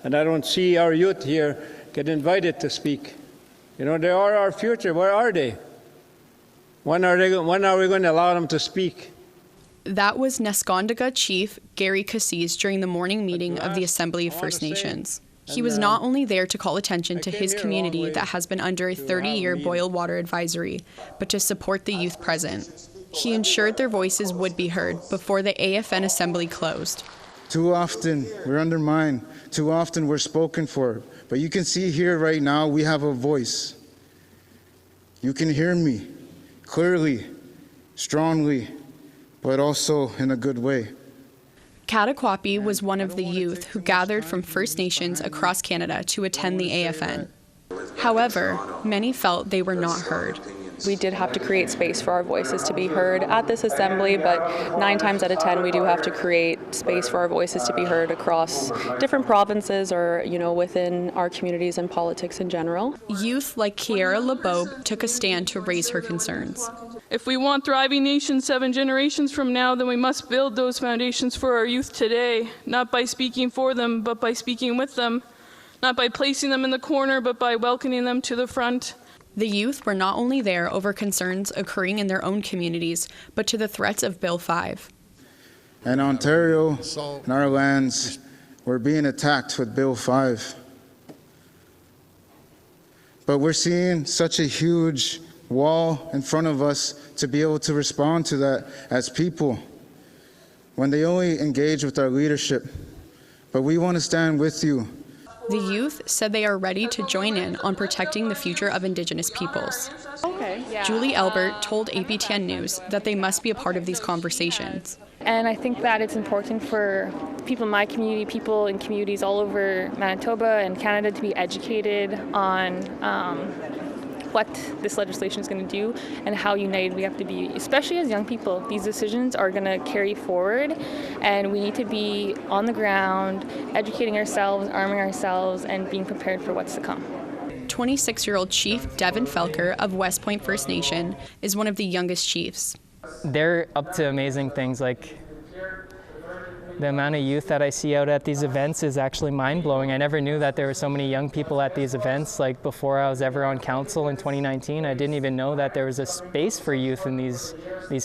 And I don't see our youth here get invited to speak. You know, they are our future. Where are they? When are we going to allow them to speak? That was Neskondiga Chief Gary Cassis during the morning meeting of the Assembly of First Nations. He was not only there to call attention to his community that has been under a 30-year boil water advisory, but to support the youth present. He ensured their voices would be heard before the AFN Assembly closed. Too often we're undermined, too often we're spoken for. But you can see here right now we have a voice. You can hear me clearly, strongly, but also in a good way. Katakwapi was one of the youth who gathered from First Nations across Canada to attend the AFN. However, many felt they were not heard. We did have to create space for our voices to be heard at this assembly, but 9 times out of 10 we do have to create space for our voices to be heard across different provinces or, within our communities and politics in general. Youth like Kiera LeBeau took a stand to raise her concerns. If we want thriving nations 7 generations from now, then we must build those foundations for our youth today, not by speaking for them, but by speaking with them, not by placing them in the corner, but by welcoming them to the front. The youth were not only there over concerns occurring in their own communities, but to the threats of Bill 5. And Ontario and our lands were being attacked with Bill 5. But we're seeing such a huge wall in front of us to be able to respond to that as people when they only engage with our leadership. But we want to stand with you. The youth said they are ready to join in on protecting the future of Indigenous peoples. Julie Albert told APTN News that they must be a part of these conversations. And I think that it's important for people in my community, people in communities all over Manitoba and Canada to be educated on what this legislation is going to do and how united we have to be, especially as young people. These decisions are going to carry forward, and we need to be on the ground, educating ourselves, arming ourselves, and being prepared for what's to come. 26-year-old Chief Devin Felker of West Point First Nation is one of the youngest chiefs. They're up to amazing things. Like, the amount of youth that I see out at these events is actually mind-blowing. I never knew that there were so many young people at these events. Like, before I was ever on council in 2019, I didn't even know that there was a space for youth in these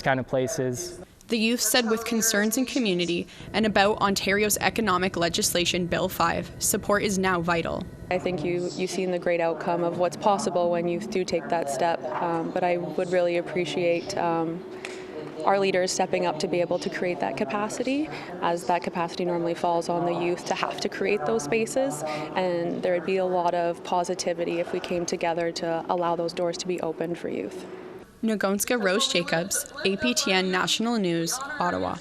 kind of places. The youth said with concerns in community and about Ontario's economic legislation, Bill 5, support is now vital. I think you've seen the great outcome of what's possible when youth do take that step, but I would really appreciate our leaders stepping up to be able to create that capacity, as that capacity normally falls on the youth to have to create those spaces, and there would be a lot of positivity if we came together to allow those doors to be opened for youth. Nagonska Rose Jacobs, APTN National News, Ottawa.